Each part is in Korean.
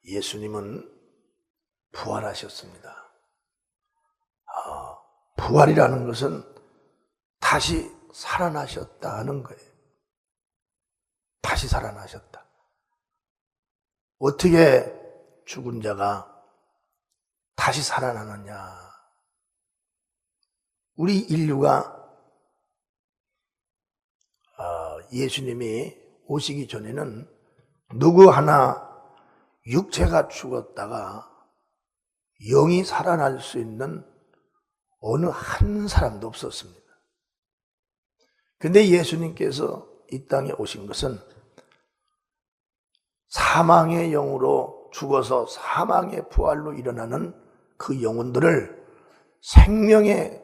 예수님은 부활하셨습니다. 부활이라는 것은 다시 살아나셨다는 거예요. 다시 살아나셨다. 어떻게 죽은 자가 다시 살아나느냐? 우리 인류가 예수님이 오시기 전에는 누구 하나 육체가 죽었다가 영이 살아날 수 있는 어느 한 사람도 없었습니다. 근데 예수님께서 이 땅에 오신 것은 사망의 영으로 죽어서 사망의 부활로 일어나는 그 영혼들을 생명의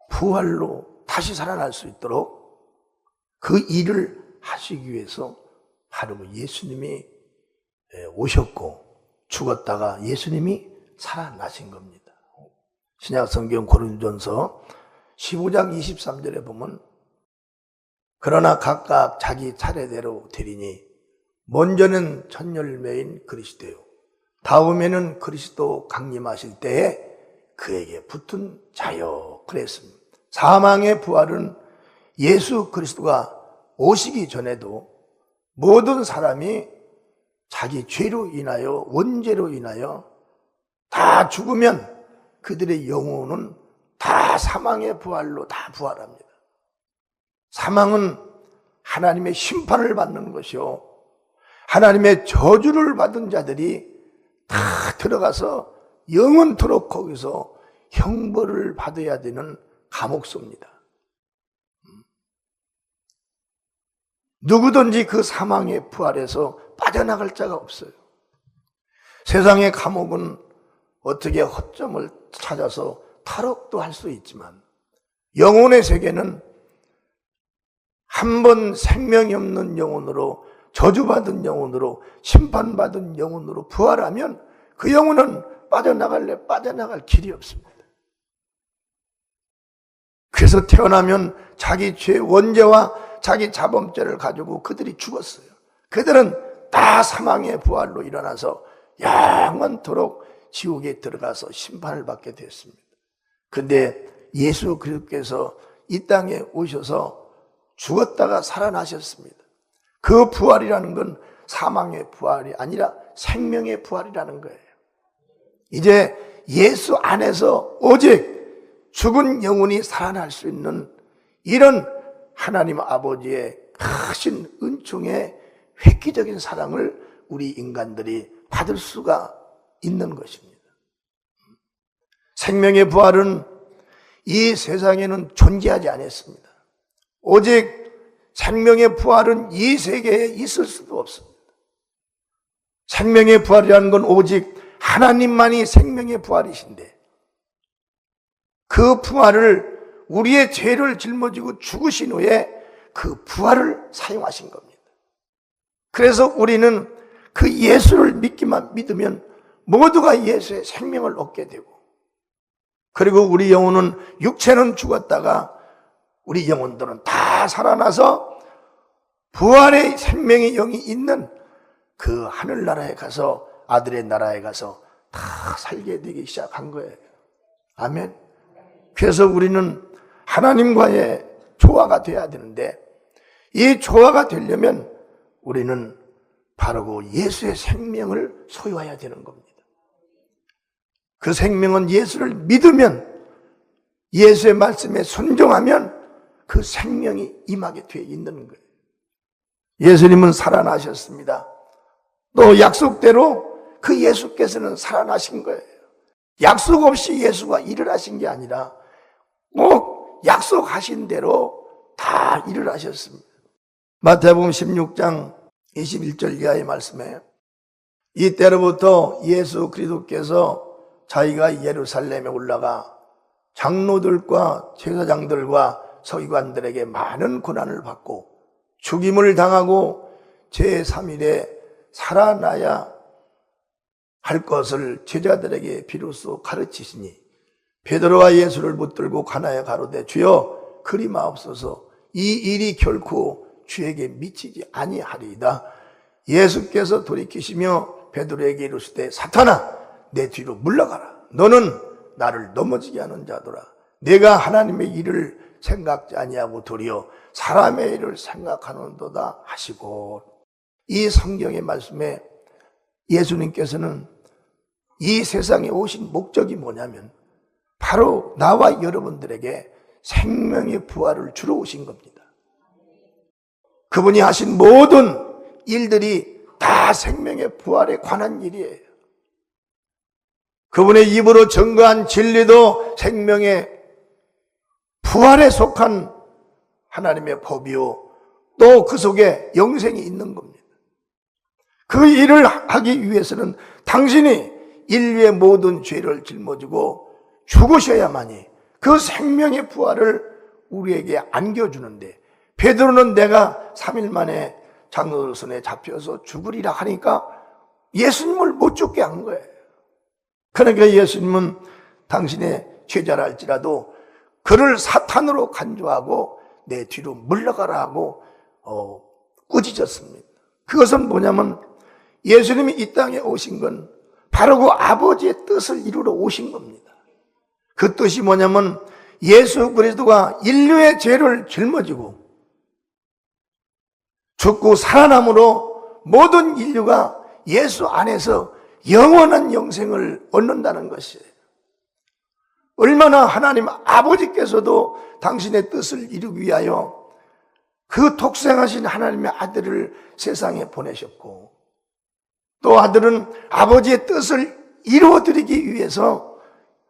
부활로 다시 살아날 수 있도록 그 일을 하시기 위해서 바로 예수님이 오셨고 죽었다가 예수님이 살아나신 겁니다. 신약 성경 고린도전서 15장 23절에 보면 그러나 각각 자기 차례대로 되리니 먼저는 첫 열매인 그리스도요 다음에는 그리스도 강림하실 때에 그에게 붙은 자요 그랬습니다. 사망의 부활은 예수 그리스도가 오시기 전에도 모든 사람이 자기 죄로 인하여 원죄로 인하여 다 죽으면 그들의 영혼은 다 사망의 부활로 다 부활합니다. 사망은 하나님의 심판을 받는 것이요 하나님의 저주를 받은 자들이 다 들어가서 영원토록 거기서 형벌을 받아야 되는 감옥소입니다. 누구든지 그 사망의 부활에서 빠져나갈 자가 없어요. 세상의 감옥은 어떻게 허점을 찾아서 탈옥도 할 수 있지만 영혼의 세계는 한 번 생명이 없는 영혼으로 저주받은 영혼으로 심판받은 영혼으로 부활하면 그 영혼은 빠져나갈 길이 없습니다. 그래서 태어나면 자기 죄 원죄와 자기 자범죄를 가지고 그들이 죽었어요. 그들은 다 사망의 부활로 일어나서 영원토록 지옥에 들어가서 심판을 받게 됐습니다. 근데 예수 그리스도께서 이 땅에 오셔서 죽었다가 살아나셨습니다. 그 부활이라는 건 사망의 부활이 아니라 생명의 부활이라는 거예요. 이제 예수 안에서 오직 죽은 영혼이 살아날 수 있는 이런 하나님 아버지의 크신 은총의 획기적인 사랑을 우리 인간들이 받을 수가 있는 것입니다. 생명의 부활은 이 세상에는 존재하지 않았습니다. 오직 생명의 부활은 이 세계에 있을 수도 없습니다. 생명의 부활이라는 건 오직 하나님만이 생명의 부활이신데 그 부활을 우리의 죄를 짊어지고 죽으신 후에 그 부활을 사용하신 겁니다. 그래서 우리는 그 예수를 믿으면 모두가 예수의 생명을 얻게 되고 그리고 우리 영혼은 육체는 죽었다가 우리 영혼들은 다 살아나서 부활의 생명의 영이 있는 그 하늘나라에 가서 아들의 나라에 가서 다 살게 되기 시작한 거예요. 아멘. 그래서 우리는 하나님과의 조화가 돼야 되는데 이 조화가 되려면 우리는 바로 예수의 생명을 소유해야 되는 겁니다. 그 생명은 예수를 믿으면 예수의 말씀에 순종하면 그 생명이 임하게 되어 있는 거예요. 예수님은 살아나셨습니다. 또 약속대로 그 예수께서는 살아나신 거예요. 약속 없이 예수가 일을 하신 게 아니라 꼭 약속하신 대로 다 일을 하셨습니다. 마태복음 16장 21절 이하의 말씀에 이때로부터 예수 그리스도께서 자기가 예루살렘에 올라가 장로들과 제사장들과 서기관들에게 많은 고난을 받고 죽임을 당하고 제3일에 살아나야 할 것을 제자들에게 비로소 가르치시니 베드로가 예수를 붙들고 가나에 가로되 주여 그리 마옵소서 이 일이 결코 주에게 미치지 아니하리이다. 예수께서 돌이키시며 베드로에게 이르시되 사탄아 내 뒤로 물러가라. 너는 나를 넘어지게 하는 자더라. 내가 하나님의 일을 생각지 아니하고 도리어 사람의 일을 생각하는도다 하시고, 이 성경의 말씀에 예수님께서는 이 세상에 오신 목적이 뭐냐면 바로 나와 여러분들에게 생명의 부활을 주러 오신 겁니다. 그분이 하신 모든 일들이 다 생명의 부활에 관한 일이에요. 그분의 입으로 증거한 진리도 생명의 부활에 속한 하나님의 법이요, 또 그 속에 영생이 있는 겁니다. 그 일을 하기 위해서는 당신이 인류의 모든 죄를 짊어지고 죽으셔야만이 그 생명의 부활을 우리에게 안겨주는데, 베드로는 내가 3일 만에 장로들 손에 잡혀서 죽으리라 하니까 예수님을 못 죽게 한 거예요. 그러니까 예수님은 당신의 제자라 할지라도 그를 사탄으로 간주하고 내 뒤로 물러가라 하고 꾸짖었습니다. 그것은 뭐냐면 예수님이 이 땅에 오신 건 바로 그 아버지의 뜻을 이루러 오신 겁니다. 그 뜻이 뭐냐면 예수 그리스도가 인류의 죄를 짊어지고 죽고 살아남으로 모든 인류가 예수 안에서 영원한 영생을 얻는다는 것이에요. 얼마나 하나님 아버지께서도 당신의 뜻을 이루기 위하여 그 독생하신 하나님의 아들을 세상에 보내셨고, 또 아들은 아버지의 뜻을 이루어드리기 위해서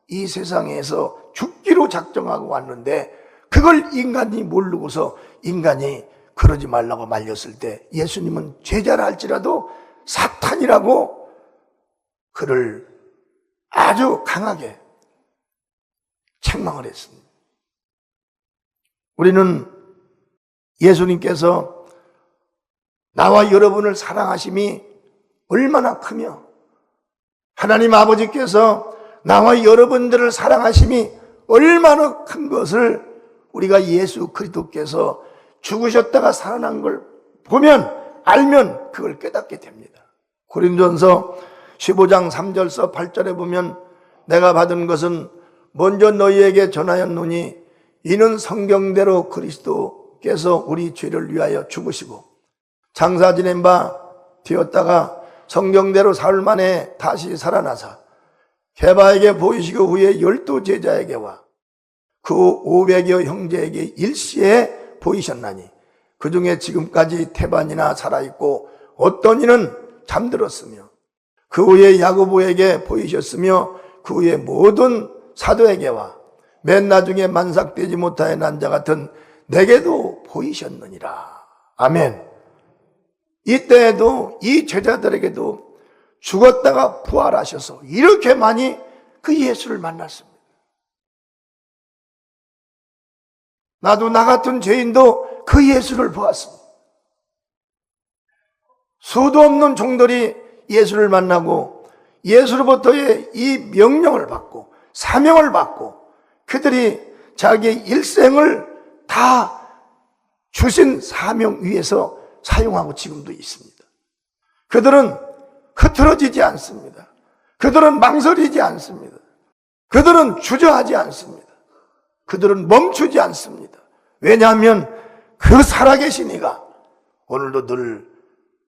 이 세상에서 죽기로 작정하고 왔는데, 그걸 인간이 모르고서 인간이 그러지 말라고 말렸을 때 예수님은 제자라 할지라도 사탄이라고 그를 아주 강하게 책망을 했습니다. 우리는 예수님께서 나와 여러분을 사랑하심이 얼마나 크며, 하나님 아버지께서 나와 여러분들을 사랑하심이 얼마나 큰 것을 우리가 예수 그리스도께서 죽으셨다가 살아난 걸 보면, 알면 그걸 깨닫게 됩니다. 고린도전서 15장 3절서 8절에 보면 내가 받은 것은 먼저 너희에게 전하였노니 이는 성경대로 그리스도께서 우리 죄를 위하여 죽으시고 장사 지낸 바 되었다가 성경대로 사흘 만에 다시 살아나사 게바에게 보이시고 후에 12 제자에게와 그 500여 형제에게 일시에 보이셨나니 그 중에 지금까지 태반이나 살아있고 어떤 이는 잠들었으며 그 후에 야고보에게 보이셨으며 그 후에 모든 사도에게와 맨 나중에 만삭되지 못하여 난 자 같은 내게도 보이셨느니라. 아멘. 이때에도 이 제자들에게도 죽었다가 부활하셔서 이렇게 많이 그 예수를 만났습니다. 나도 나 같은 죄인도 그 예수를 보았습니다. 수도 없는 종들이 예수를 만나고 예수로부터의 이 명령을 받고 사명을 받고 그들이 자기의 일생을 다 주신 사명 위에서 사용하고 지금도 있습니다. 그들은 흐트러지지 않습니다. 그들은 망설이지 않습니다. 그들은 주저하지 않습니다. 그들은 멈추지 않습니다. 왜냐하면 그 살아계신 이가 오늘도 늘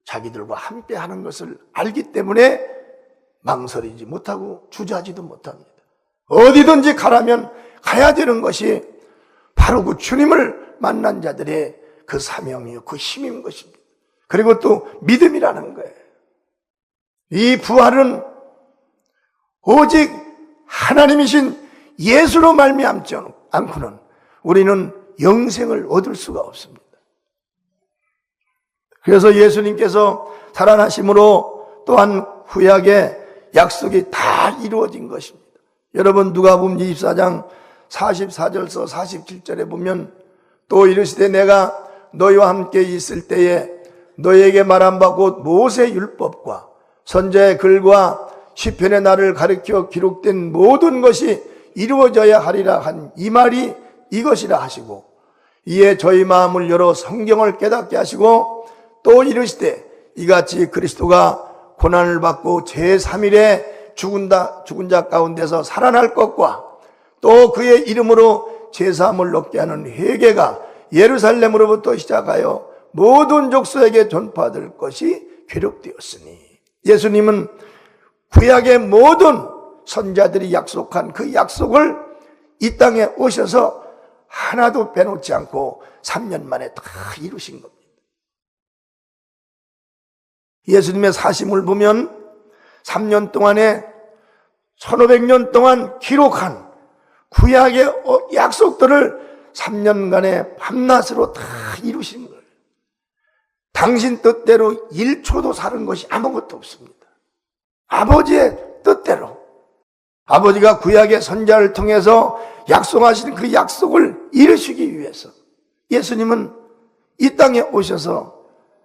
자기들과 함께 하는 것을 알기 때문에 망설이지 못하고 주저하지도 못합니다. 어디든지 가라면 가야 되는 것이 바로 그 주님을 만난 자들의 그 사명이요, 그 힘인 것입니다. 그리고 또 믿음이라는 거예요. 이 부활은 오직 하나님이신 예수로 말미암지 않고는 우리는 영생을 얻을 수가 없습니다. 그래서 예수님께서 살아나심으로 또한 후약의 약속이 다 이루어진 것입니다. 여러분 누가복음 24장 44절서 47절에 보면 또 이르시되 내가 너희와 함께 있을 때에 너희에게 말한 바 곧 모세 율법과 선지자의 글과 시편의 날을 가리켜 기록된 모든 것이 이루어져야 하리라 한 이 말이 이것이라 하시고 이에 저희 마음을 열어 성경을 깨닫게 하시고 또 이르시되 이같이 그리스도가 고난을 받고 제3일에 죽은 자 가운데서 살아날 것과 또 그의 이름으로 제사함을 얻게 하는 회개가 예루살렘으로부터 시작하여 모든 족속에게 전파될 것이 기록되었으니, 예수님은 구약의 모든 선자들이 약속한 그 약속을 이 땅에 오셔서 하나도 빼놓지 않고 3년 만에 다 이루신 겁니다. 예수님의 사심을 보면 3년 동안에 1500년 동안 기록한 구약의 약속들을 3년간의 밤낮으로 다 이루신 거예요. 당신 뜻대로 1초도 사는 것이 아무것도 없습니다. 아버지의 뜻대로, 아버지가 구약의 선자를 통해서 약속하신 그 약속을 이루시기 위해서 예수님은 이 땅에 오셔서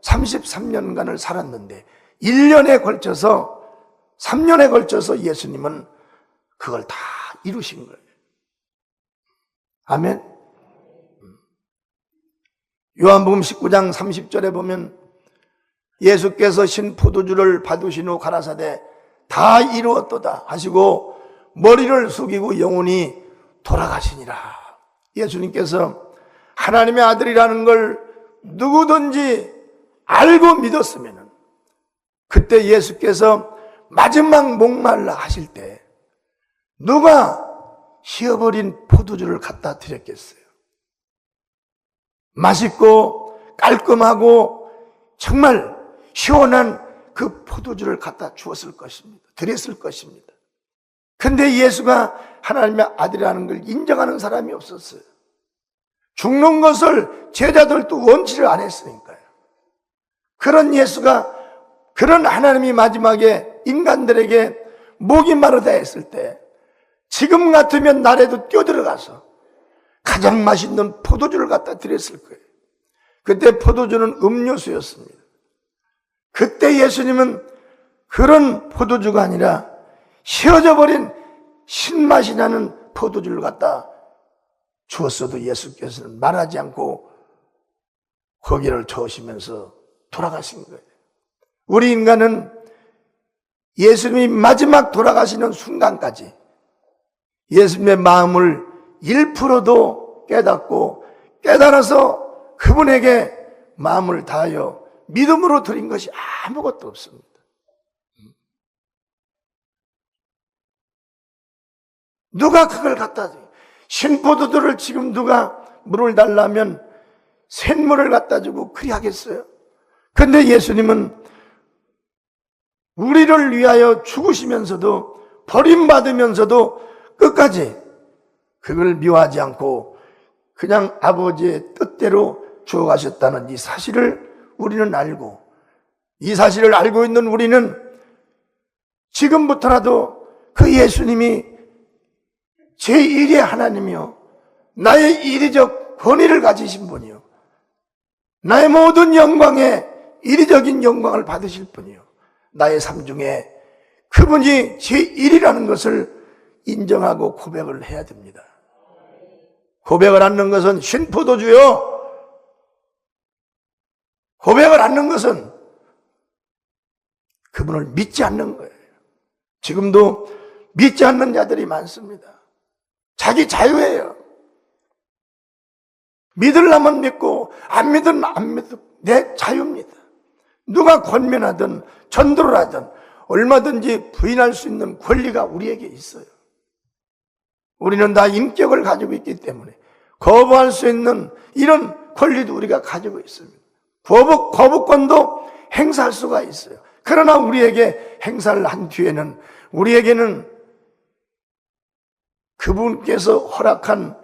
33년간을 살았는데 1년에 걸쳐서 3년에 걸쳐서 예수님은 그걸 다 이루신 거예요. 아멘. 요한복음 19장 30절에 보면 예수께서 신 포도주를 받으신 후 가라사대 다 이루었도다 하시고 머리를 숙이고 영원히 돌아가시니라. 예수님께서 하나님의 아들이라는 걸 누구든지 알고 믿었으면 그때 예수께서 마지막 목말라 하실 때 누가 쉬어버린 포도주를 갖다 드렸겠어요? 맛있고 깔끔하고 정말 시원한 그 포도주를 갖다 주었을 것입니다. 드렸을 것입니다. 근데 예수가 하나님의 아들이라는 걸 인정하는 사람이 없었어요. 죽는 것을 제자들도 원치를 안 했으니까요. 그런 예수가, 그런 하나님이 마지막에 인간들에게 목이 마르다 했을 때 지금 같으면 날에도 뛰어들어가서 가장 맛있는 포도주를 갖다 드렸을 거예요. 그때 포도주는 음료수였습니다. 그때 예수님은 그런 포도주가 아니라 쉬어져 버린 신맛이 나는 포도주를 갖다 주었어도 예수께서는 말하지 않고 고개를 저으시면서 돌아가신 거예요. 우리 인간은 예수님이 마지막 돌아가시는 순간까지 예수님의 마음을 1%도 깨닫고 깨달아서 그분에게 마음을 다하여 믿음으로 드린 것이 아무것도 없습니다. 누가 그걸 갖다 줘요? 신포도주를 지금 누가 물을 달라면 샘물을 갖다 주고 그리 하겠어요? 근데 예수님은 우리를 위하여 죽으시면서도 버림받으면서도 끝까지 그걸 미워하지 않고 그냥 아버지의 뜻대로 주어가셨다는 이 사실을 우리는 알고, 이 사실을 알고 있는 우리는 지금부터라도 그 예수님이 제1의 하나님이요, 나의 이리적 권위를 가지신 분이요, 나의 모든 영광에 이리적인 영광을 받으실 분이요, 나의 삶 중에 그분이 제1이라는 것을 인정하고 고백을 해야 됩니다. 고백을 않는 것은 신포도주요, 고백을 않는 것은 그분을 믿지 않는 거예요. 지금도 믿지 않는 자들이 많습니다. 자기 자유예요. 믿으려면 믿고 안 믿으면 안 믿고 내 자유입니다. 누가 권면하든 전도를 하든 얼마든지 부인할 수 있는 권리가 우리에게 있어요. 우리는 다 인격을 가지고 있기 때문에 거부할 수 있는 이런 권리도 우리가 가지고 있습니다. 거부권도 행사할 수가 있어요. 그러나 우리에게 행사를 한 뒤에는 우리에게는 그분께서 허락한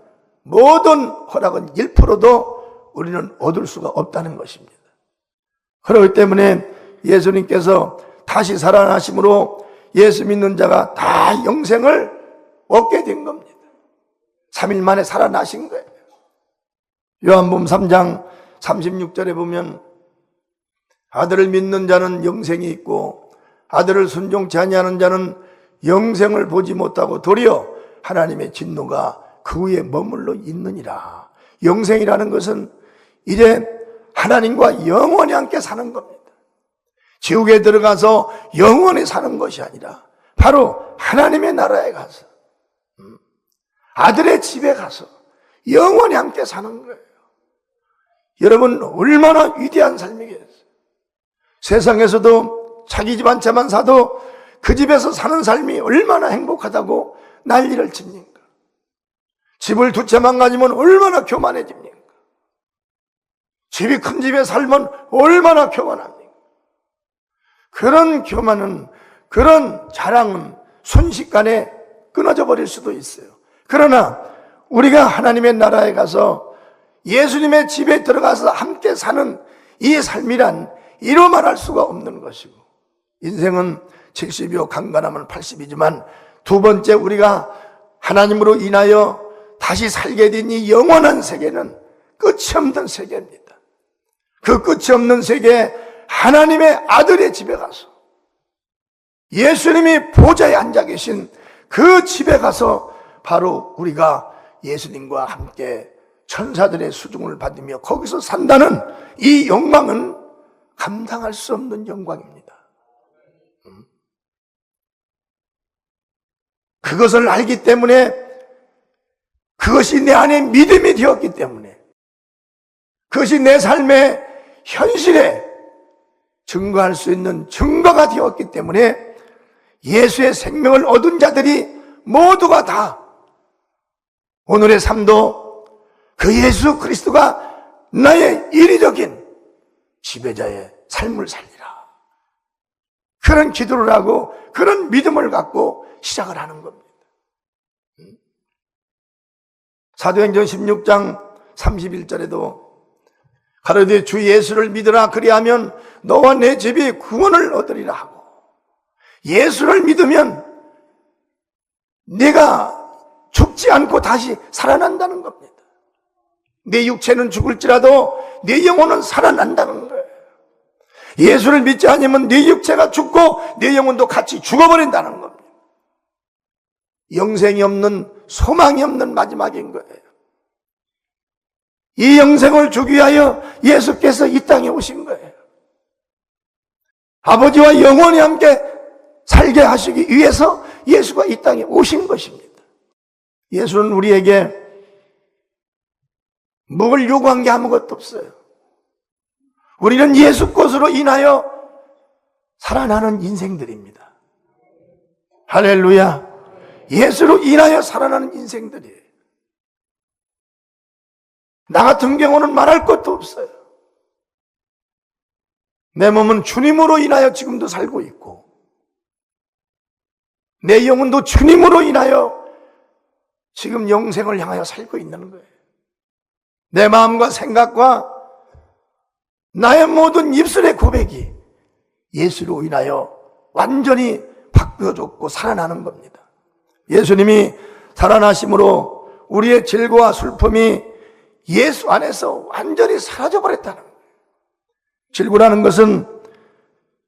모든 허락은 1%도 우리는 얻을 수가 없다는 것입니다. 그렇기 때문에 예수님께서 다시 살아나심으로 예수 믿는 자가 다 영생을 얻게 된 겁니다. 3일 만에 살아나신 거예요. 요한복음 3장 36절에 보면 아들을 믿는 자는 영생이 있고 아들을 순종치 아니하는 자는 영생을 보지 못하고 도리어 하나님의 진노가 그 위에 머물러 있느니라. 영생이라는 것은 이제 하나님과 영원히 함께 사는 겁니다. 지옥에 들어가서 영원히 사는 것이 아니라 바로 하나님의 나라에 가서 아들의 집에 가서 영원히 함께 사는 거예요. 여러분, 얼마나 위대한 삶이겠어요. 세상에서도 자기 집 한 채만 사도 그 집에서 사는 삶이 얼마나 행복하다고 난리를 칩니까? 집을 두 채만 가지면 얼마나 교만해집니까? 집이 큰 집에 살면 얼마나 교만합니까? 그런 교만은, 그런 자랑은 순식간에 끊어져 버릴 수도 있어요. 그러나 우리가 하나님의 나라에 가서 예수님의 집에 들어가서 함께 사는 이 삶이란 이루 말할 수가 없는 것이고, 인생은 70이요 강간하면 80이지만 두 번째 우리가 하나님으로 인하여 다시 살게 된 이 영원한 세계는 끝이 없는 세계입니다. 그 끝이 없는 세계, 하나님의 아들의 집에 가서 예수님이 보좌에 앉아 계신 그 집에 가서 바로 우리가 예수님과 함께 천사들의 수중을 받으며 거기서 산다는 이 영광은 감당할 수 없는 영광입니다. 그것을 알기 때문에, 그것이 내 안에 믿음이 되었기 때문에, 그것이 내 삶의 현실에 증거할 수 있는 증거가 되었기 때문에 예수의 생명을 얻은 자들이 모두가 다 오늘의 삶도 그 예수 그리스도가 나의 인위적인 지배자의 삶을 살리라, 그런 기도를 하고 그런 믿음을 갖고 시작을 하는 겁니다. 사도행전 16장 31절에도 가로되 주 예수를 믿으라, 그리하면 너와 내 집이 구원을 얻으리라 하고, 예수를 믿으면 내가 죽지 않고 다시 살아난다는 겁니다. 내 육체는 죽을지라도 내 영혼은 살아난다는 거예요. 예수를 믿지 않으면 내 육체가 죽고 내 영혼도 같이 죽어버린다는 겁니다. 영생이 없는, 소망이 없는 마지막인 거예요. 이 영생을 주기 위하여 예수께서 이 땅에 오신 거예요. 아버지와 영원히 함께 살게 하시기 위해서 예수가 이 땅에 오신 것입니다. 예수는 우리에게 뭘 요구한 게 아무것도 없어요. 우리는 예수 것으로 인하여 살아나는 인생들입니다. 할렐루야. 예수로 인하여 살아나는 인생들이에요. 나 같은 경우는 말할 것도 없어요. 내 몸은 주님으로 인하여 지금도 살고 있고, 내 영혼도 주님으로 인하여 지금 영생을 향하여 살고 있는 거예요. 내 마음과 생각과 나의 모든 입술의 고백이 예수로 인하여 완전히 바뀌어졌고 살아나는 겁니다. 예수님이 살아나심으로 우리의 질고와 슬픔이 예수 안에서 완전히 사라져버렸다는 거예요. 질고라는 것은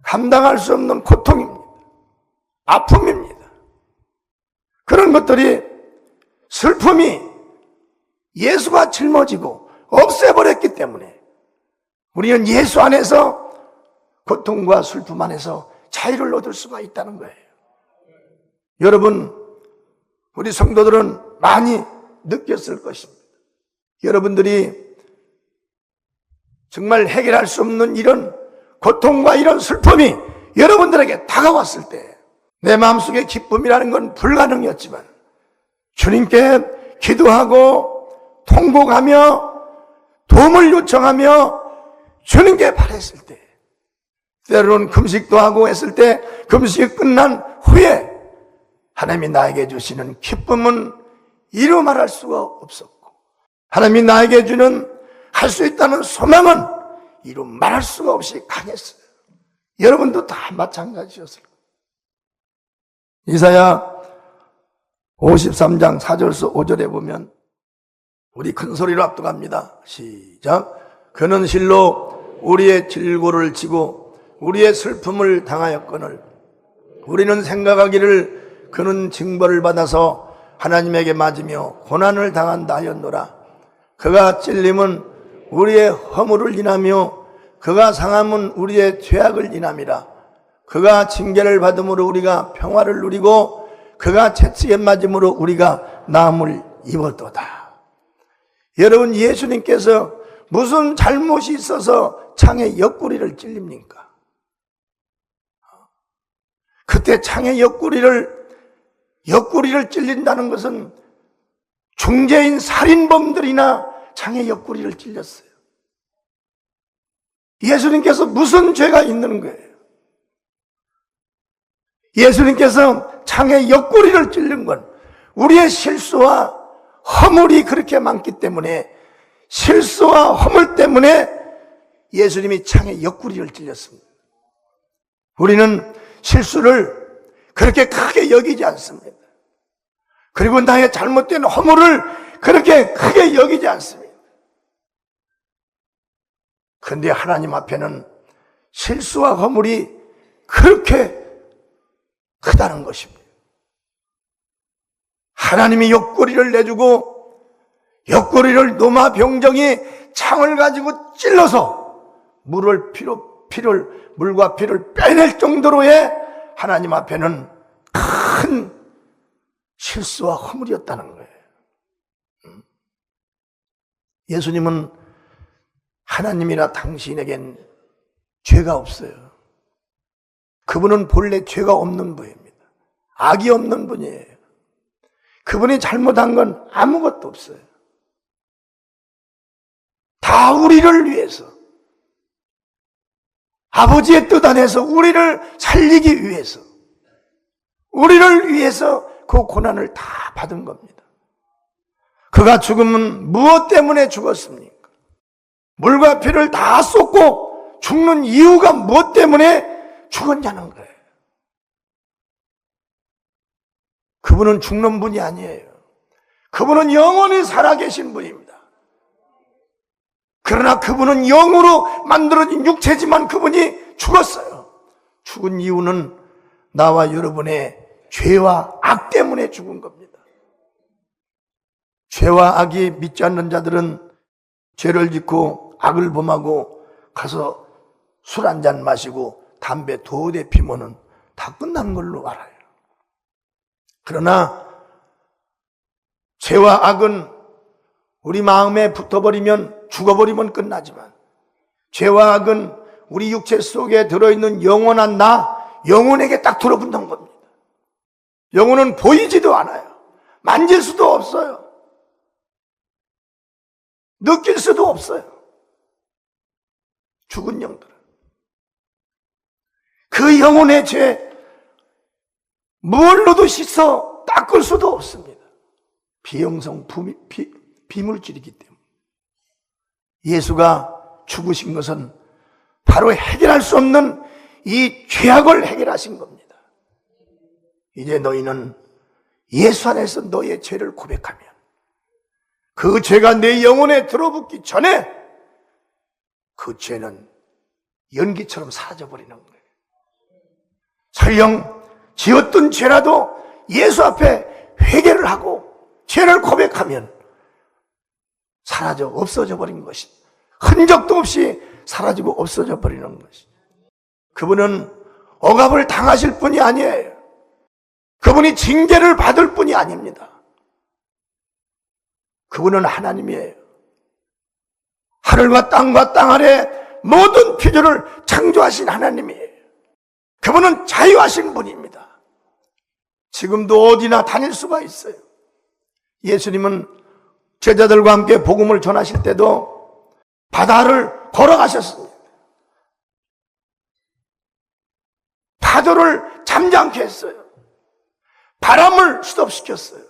감당할 수 없는 고통입니다. 아픔입니다. 그런 것들이, 슬픔이 예수가 짊어지고 없애버렸기 때문에 우리는 예수 안에서 고통과 슬픔 안에서 자유를 얻을 수가 있다는 거예요. 여러분, 우리 성도들은 많이 느꼈을 것입니다. 여러분들이 정말 해결할 수 없는 이런 고통과 이런 슬픔이 여러분들에게 다가왔을 때 내 마음속에 기쁨이라는 건 불가능이었지만 주님께 기도하고 통곡하며 도움을 요청하며 주님께 바랬을 때, 때로는 금식도 하고 했을 때 금식이 끝난 후에 하나님이 나에게 주시는 기쁨은 이루 말할 수가 없었고, 하나님이 나에게 주는 할 수 있다는 소망은 이루 말할 수가 없이 강했어요. 여러분도 다 마찬가지였을 거예요. 이사야 53장 4절에서 5절에 보면, 우리 큰 소리로 압도합니다. 시작. 그는 실로 우리의 질고를 지고 우리의 슬픔을 당하였거늘 우리는 생각하기를 그는 징벌을 받아서 하나님에게 맞으며 고난을 당한다 하였노라. 그가 찔림은 우리의 허물을 인하며 그가 상함은 우리의 죄악을 인함이라. 그가 징계를 받음으로 우리가 평화를 누리고 그가 채찍에 맞음으로 우리가 나음을 입었도다. 여러분, 예수님께서 무슨 잘못이 있어서 창에 옆구리를 찔립니까? 그때 창에 옆구리를 찔린다는 것은 중재인 살인범들이나 창에 옆구리를 찔렸어요. 예수님께서 무슨 죄가 있는 거예요? 예수님께서 창에 옆구리를 찔린 건 우리의 실수와 허물이 그렇게 많기 때문에, 실수와 허물 때문에 예수님이 창에 옆구리를 찔렸습니다. 우리는 실수를 그렇게 크게 여기지 않습니다. 그리고 나의 잘못된 허물을 그렇게 크게 여기지 않습니다. 그런데 하나님 앞에는 실수와 허물이 그렇게 크다는 것입니다. 하나님이 옆구리를 내주고 옆구리를 노마 병정이 창을 가지고 찔러서 물과 피를 빼낼 정도로의 하나님 앞에는 큰 실수와 허물이었다는 거예요. 예수님은 하나님이나 당신에겐 죄가 없어요. 그분은 본래 죄가 없는 분입니다. 악이 없는 분이에요. 그분이 잘못한 건 아무것도 없어요. 다 우리를 위해서, 아버지의 뜻 안에서 우리를 살리기 위해서, 우리를 위해서 그 고난을 다 받은 겁니다. 그가 죽으면 무엇 때문에 죽었습니까? 물과 피를 다 쏟고 죽는 이유가 무엇 때문에 죽었냐는 거예요. 그분은 죽는 분이 아니에요. 그분은 영원히 살아계신 분입니다. 그러나 그분은 영으로 만들어진 육체지만 그분이 죽었어요. 죽은 이유는 나와 여러분의 죄와 악 때문에 죽은 겁니다. 죄와 악이 믿지 않는 자들은 죄를 짓고 악을 범하고 가서 술 한잔 마시고 담배 2대 피면은 다 끝난 걸로 알아요. 그러나 죄와 악은 우리 마음에 붙어버리면, 죽어버리면 끝나지만, 죄와 악은 우리 육체 속에 들어있는 영원한 영혼에게 딱 들어붙는 겁니다. 영혼은 보이지도 않아요. 만질 수도 없어요. 느낄 수도 없어요. 죽은 영들은. 그 영혼의 죄 무얼로도 씻어 닦을 수도 없습니다. 비영성 비물질이기 때문에. 예수가 죽으신 것은 바로 해결할 수 없는 이 죄악을 해결하신 겁니다. 이제 너희는 예수 안에서 너의 죄를 고백하면 그 죄가 내 영혼에 들어붙기 전에 그 죄는 연기처럼 사라져버리는 거예요. 설령 지었던 죄라도 예수 앞에 회개를 하고 죄를 고백하면 사라져 없어져 버린 것이, 흔적도 없이 사라지고 없어져 버리는 것이. 그분은 억압을 당하실 분이 아니에요. 그분이 징계를 받을 분이 아닙니다. 그분은 하나님이에요. 하늘과 땅 아래 모든 피조를 창조하신 하나님이에요. 그분은 자유하신 분입니다. 지금도 어디나 다닐 수가 있어요. 예수님은 제자들과 함께 복음을 전하실 때도 바다를 걸어가셨습니다. 파도를 잠잠케 했어요. 바람을 스톱시켰어요.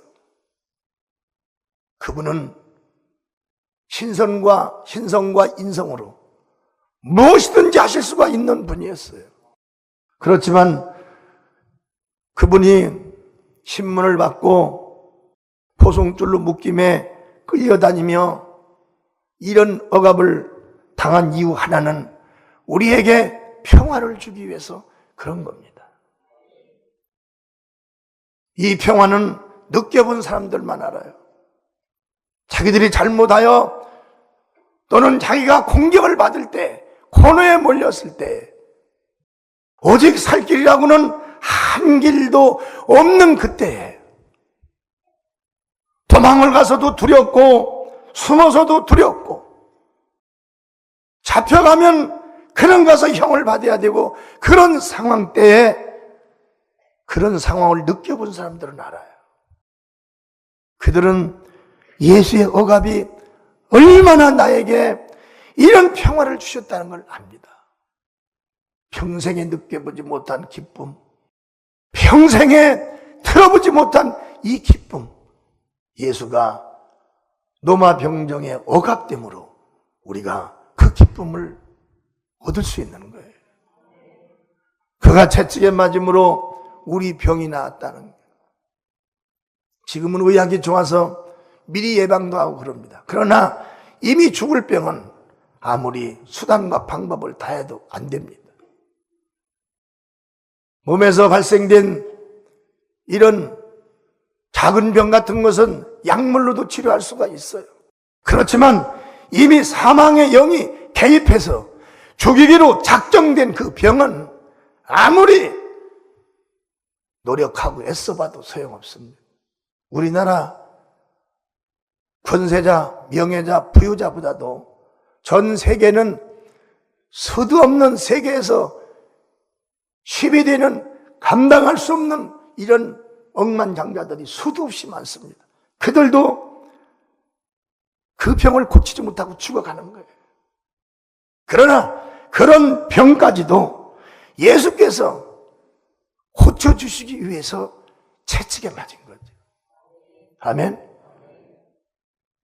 그분은 신성과 인성으로 무엇이든지 하실 수가 있는 분이었어요. 그렇지만 그분이 신문을 받고 포송줄로 묶임에 끌려다니며 이런 억압을 당한 이유 하나는 우리에게 평화를 주기 위해서 그런 겁니다. 이 평화는 느껴본 사람들만 알아요. 자기들이 잘못하여 또는 자기가 공격을 받을 때 혼외에 몰렸을 때 오직 살 길이라고는 한 길도 없는 그때에 도망을 가서도 두렵고 숨어서도 두렵고 잡혀가면 그런 가서 형을 받아야 되고 그런 상황 때에 그런 상황을 느껴본 사람들은 알아요. 그들은 예수의 억압이 얼마나 나에게 이런 평화를 주셨다는 걸 압니다. 평생에 느껴보지 못한 기쁨, 평생에 들어보지 못한 이 기쁨, 예수가 노마 병정의 억압됨으로 우리가 그 기쁨을 얻을 수 있는 거예요. 그가 채찍에 맞음으로 우리 병이 나았다는 거예요. 지금은 의학이 좋아서 미리 예방도 하고 그럽니다. 그러나 이미 죽을 병은 아무리 수단과 방법을 다해도 안 됩니다. 몸에서 발생된 이런 작은 병 같은 것은 약물로도 치료할 수가 있어요. 그렇지만 이미 사망의 영이 개입해서 죽이기로 작정된 그 병은 아무리 노력하고 애써봐도 소용없습니다. 우리나라 권세자, 명예자, 부유자보다도 전 세계는 서두 없는 세계에서 10이 되는 감당할 수 없는 이런 억만장자들이 수도 없이 많습니다. 그들도 그 병을 고치지 못하고 죽어가는 거예요. 그러나 그런 병까지도 예수께서 고쳐주시기 위해서 채찍에 맞은 거죠. 아멘.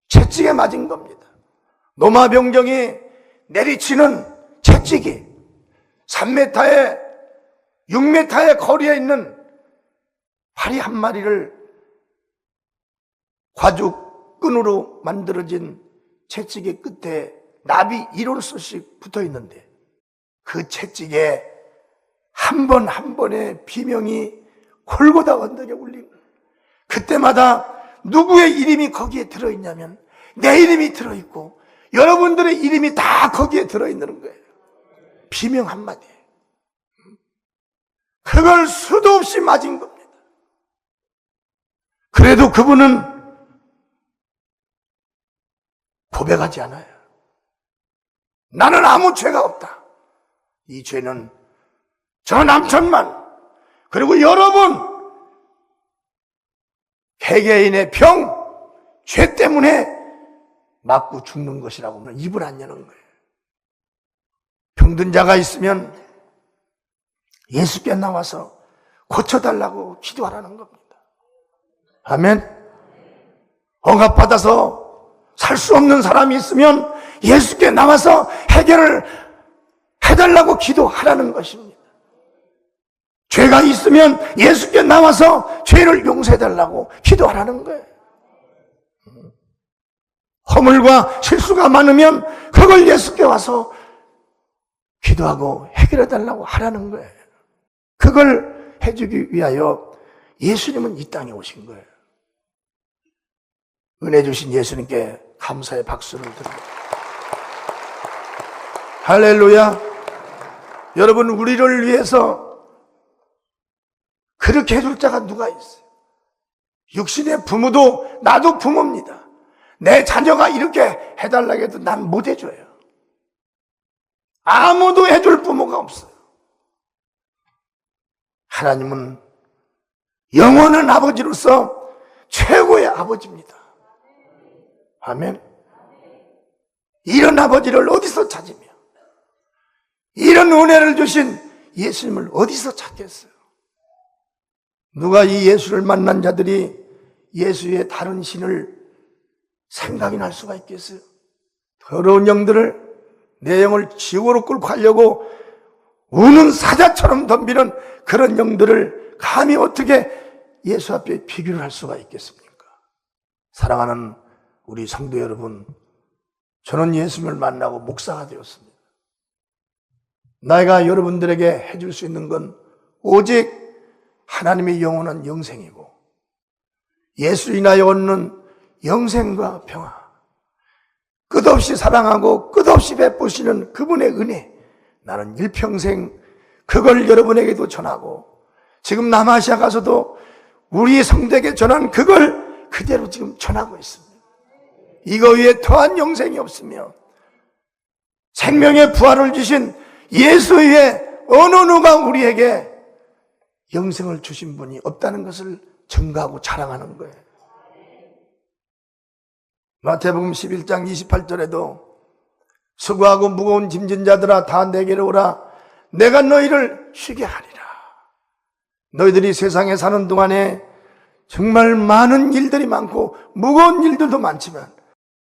채찍에 맞은 겁니다. 노마 병정이 내리치는 채찍이 3m에 6m의 거리에 있는 파리 한 마리를 과죽 끈으로 만들어진 채찍의 끝에 납이 1온수씩 붙어 있는데 그 채찍에 한 번 한 번의 비명이 골고다 언덕에 울리고 그때마다 누구의 이름이 거기에 들어있냐면 내 이름이 들어있고 여러분들의 이름이 다 거기에 들어있는 거예요. 비명 한마디에. 그걸 수도 없이 맞은 겁니다. 그래도 그분은 고백하지 않아요. 나는 아무 죄가 없다. 이 죄는 저 남편만 그리고 여러분 개개인의 병, 죄 때문에 맞고 죽는 것이라고 하면 입을 안 여는 거예요. 병든 자가 있으면 예수께 나와서 고쳐달라고 기도하라는 겁니다. 아멘. 억압받아서 살 수 없는 사람이 있으면 예수께 나와서 해결을 해달라고 기도하라는 것입니다. 죄가 있으면 예수께 나와서 죄를 용서해달라고 기도하라는 거예요. 허물과 실수가 많으면 그걸 예수께 와서 기도하고 해결해달라고 하라는 거예요. 그걸 해주기 위하여 예수님은 이 땅에 오신 거예요. 은혜 주신 예수님께 감사의 박수를 드립니다. 할렐루야. 여러분, 우리를 위해서 그렇게 해줄 자가 누가 있어요? 육신의 부모도 나도 부모입니다. 내 자녀가 이렇게 해달라고 해도 난 못 해줘요. 아무도 해줄 부모가 없어요. 하나님은 영원한 아버지로서 최고의 아버지입니다. 아멘. 이런 아버지를 어디서 찾으며 이런 은혜를 주신 예수님을 어디서 찾겠어요? 누가 이 예수를 만난 자들이 예수의 다른 신을 생각이 날 수가 있겠어요? 더러운 영들을 내 영을 지옥으로 끌고 가려고 우는 사자처럼 덤비는 그런 영들을 감히 어떻게 예수 앞에 비교를 할 수가 있겠습니까? 사랑하는 우리 성도 여러분, 저는 예수님을 만나고 목사가 되었습니다. 내가 여러분들에게 해줄 수 있는 건 오직 하나님의 영원한 영생이고 예수 인하여 얻는 영생과 평화, 끝없이 사랑하고 끝없이 베푸시는 그분의 은혜, 나는 일평생 그걸 여러분에게도 전하고 지금 남아시아 가서도 우리 성도에게 전한 그걸 그대로 지금 전하고 있습니다. 이거 위에 더한 영생이 없으며 생명의 부활을 주신 예수 위에 어느 누가 우리에게 영생을 주신 분이 없다는 것을 증거하고 자랑하는 거예요. 마태복음 11장 28절에도 수고하고 무거운 짐진 자들아 다 내게로 오라 내가 너희를 쉬게 하리라. 너희들이 세상에 사는 동안에 정말 많은 일들이 많고 무거운 일들도 많지만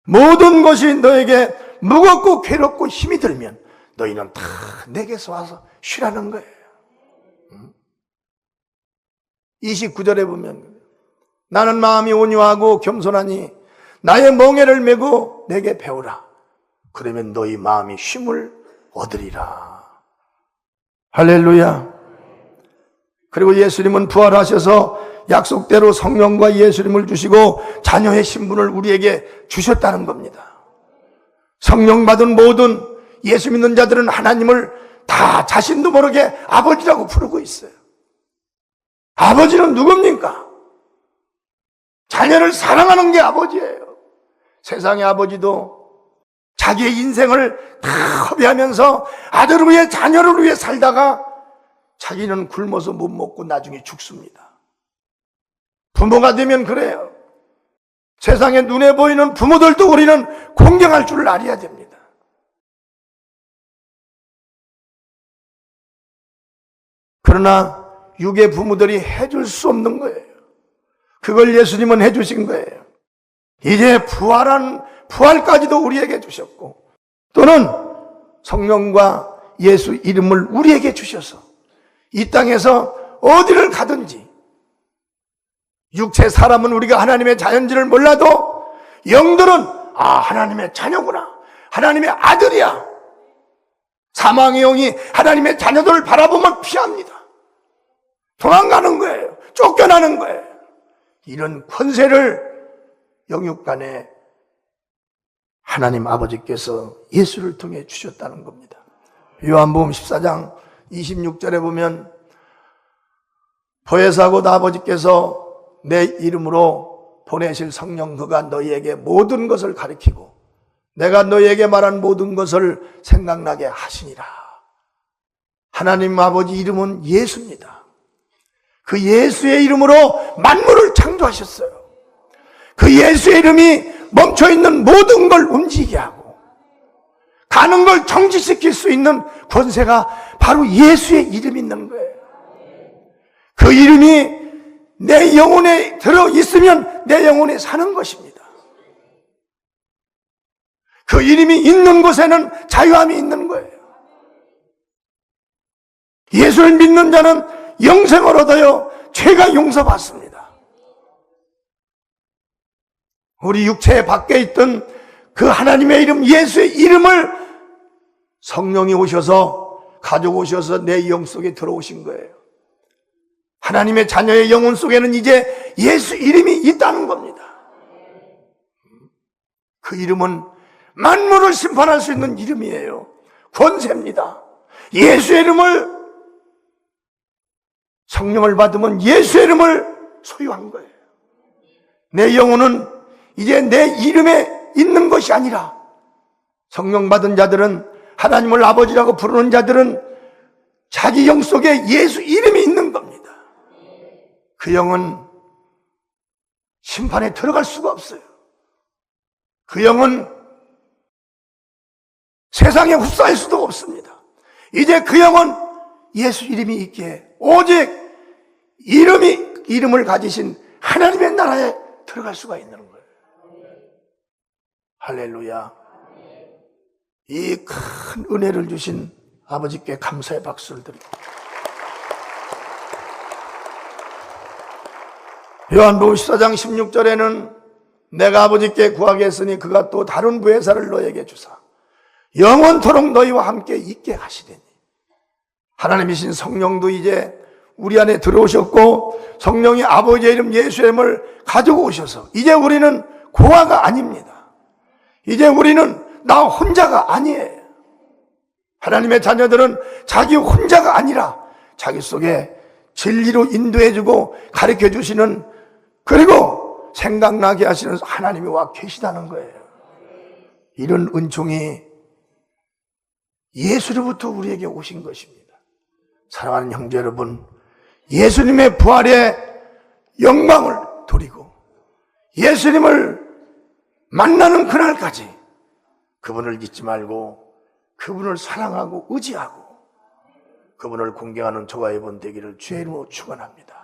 모든 것이 너에게 무겁고 괴롭고 힘이 들면 너희는 다 내게서 와서 쉬라는 거예요. 29절에 보면 나는 마음이 온유하고 겸손하니 나의 멍에를 메고 내게 배우라. 그러면 너희 마음이 쉼을 얻으리라. 할렐루야. 그리고 예수님은 부활하셔서 약속대로 성령과 예수님을 주시고 자녀의 신분을 우리에게 주셨다는 겁니다. 성령 받은 모든 예수 믿는 자들은 하나님을 다 자신도 모르게 아버지라고 부르고 있어요. 아버지는 누굽니까? 자녀를 사랑하는 게 아버지예요. 세상의 아버지도 자기의 인생을 다 허비하면서 아들을 위해 자녀를 위해 살다가 자기는 굶어서 못 먹고 나중에 죽습니다. 부모가 되면 그래요. 세상에 눈에 보이는 부모들도 우리는 공경할 줄 알아야 됩니다. 그러나 육의 부모들이 해줄 수 없는 거예요. 그걸 예수님은 해주신 거예요. 이제 부활까지도 우리에게 주셨고 또는 성령과 예수 이름을 우리에게 주셔서 이 땅에서 어디를 가든지 육체 사람은 우리가 하나님의 자녀인지를 몰라도 영들은 하나님의 자녀구나. 하나님의 아들이야. 사망의 영이 하나님의 자녀들을 바라보면 피합니다. 도망가는 거예요. 쫓겨나는 거예요. 이런 권세를 영육간에 하나님 아버지께서 예수를 통해 주셨다는 겁니다. 요한복음 14장 26절에 보면 보혜사 곧 아버지께서 내 이름으로 보내실 성령 그가 너희에게 모든 것을 가르치고 내가 너희에게 말한 모든 것을 생각나게 하시니라. 하나님 아버지 이름은 예수입니다. 그 예수의 이름으로 만물을 창조하셨어요. 그 예수의 이름이 멈춰있는 모든 걸 움직이게 하고 가는 걸 정지시킬 수 있는 권세가 바로 예수의 이름이 있는 거예요. 그 이름이 내 영혼에 들어있으면 내 영혼에 사는 것입니다. 그 이름이 있는 곳에는 자유함이 있는 거예요. 예수를 믿는 자는 영생을 얻어요. 죄가 용서받습니다. 우리 육체 밖에 있던 그 하나님의 이름 예수의 이름을 성령이 오셔서 가져오셔서 내 영 속에 들어오신 거예요. 하나님의 자녀의 영혼 속에는 이제 예수 이름이 있다는 겁니다. 그 이름은 만물을 심판할 수 있는 이름이에요. 권세입니다. 예수의 이름을 성령을 받으면 예수의 이름을 소유한 거예요. 내 영혼은 이제 내 이름에 있는 것이 아니라 성령 받은 자들은 하나님을 아버지라고 부르는 자들은 자기 영 속에 예수 이름이 있는 겁니다. 그 영은 심판에 들어갈 수가 없어요. 그 영은 세상에 흡수할 수도 없습니다. 이제 그 영은 예수 이름이 있기에 오직 이름을 가지신 하나님의 나라에 들어갈 수가 있는 거예요. 할렐루야. 이 큰 은혜를 주신 아버지께 감사의 박수를 드립니다. 요한복음 14장 16절에는 내가 아버지께 구하겠으니 그가 또 다른 부혜사를 너에게 주사 영원토록 너희와 함께 있게 하시리니. 하나님이신 성령도 이제 우리 안에 들어오셨고 성령이 아버지의 이름 예수의 이름을 가지고 오셔서 이제 우리는 고아가 아닙니다. 이제 우리는 나 혼자가 아니에요. 하나님의 자녀들은 자기 혼자가 아니라 자기 속에 진리로 인도해주고 가르쳐주시는, 그리고 생각나게 하시는 하나님이 와 계시다는 거예요. 이런 은총이 예수로부터 우리에게 오신 것입니다. 사랑하는 형제 여러분, 예수님의 부활의 영광을 돌리고 예수님을 만나는 그날까지 그분을 잊지 말고 그분을 사랑하고 의지하고 그분을 공경하는 저와 여러분 되기를 주의 이름으로 축원합니다.